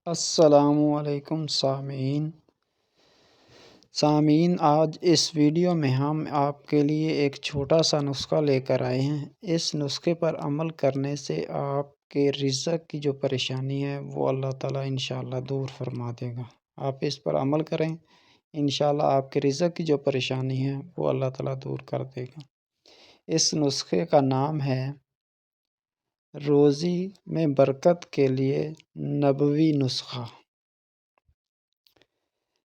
السلام علیکم سامعین، آج اس ویڈیو میں ہم آپ کے لیے ایک چھوٹا سا نسخہ لے کر آئے ہیں۔ اس نسخے پر عمل کرنے سے آپ کے رزق کی جو پریشانی ہے وہ اللہ تعالیٰ انشاءاللہ دور فرما دے گا۔ آپ اس پر عمل کریں، انشاءاللہ آپ کے رزق کی جو پریشانی ہے وہ اللہ تعالیٰ دور کر دے گا۔ اس نسخے کا نام ہے روزی میں برکت کے لیے نبوی نسخہ۔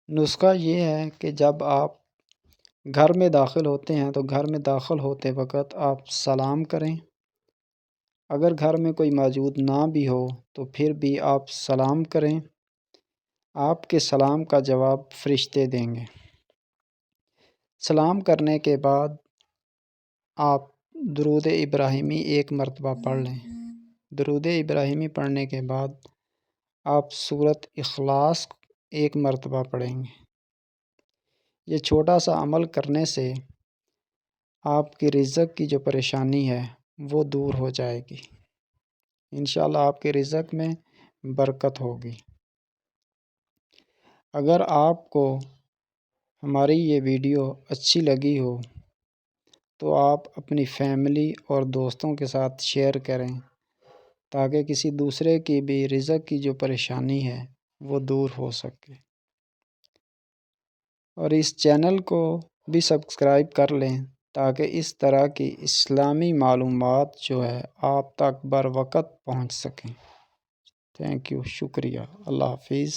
نسخہ یہ ہے کہ جب آپ گھر میں داخل ہوتے ہیں تو گھر میں داخل ہوتے وقت آپ سلام کریں۔ اگر گھر میں کوئی موجود نہ بھی ہو تو پھر بھی آپ سلام کریں۔ آپ کے سلام کا جواب فرشتے دیں گے۔ سلام کرنے کے بعد آپ درود ابراہیمی ایک مرتبہ پڑھ لیں۔ درود ابراہیمی پڑھنے کے بعد آپ سورۃ اخلاص ایک مرتبہ پڑھیں گے۔ یہ چھوٹا سا عمل کرنے سے آپ کی رزق کی جو پریشانی ہے وہ دور ہو جائے گی۔ انشاءاللہ آپ کے رزق میں برکت ہوگی۔ اگر آپ کو ہماری یہ ویڈیو اچھی لگی ہو تو آپ اپنی فیملی اور دوستوں کے ساتھ شیئر کریں تاکہ کسی دوسرے کی بھی رزق کی جو پریشانی ہے وہ دور ہو سکے، اور اس چینل کو بھی سبسکرائب کر لیں تاکہ اس طرح کی اسلامی معلومات جو ہے آپ تک بر وقت پہنچ سکیں۔ تھینک یو، شکریہ، اللہ حافظ۔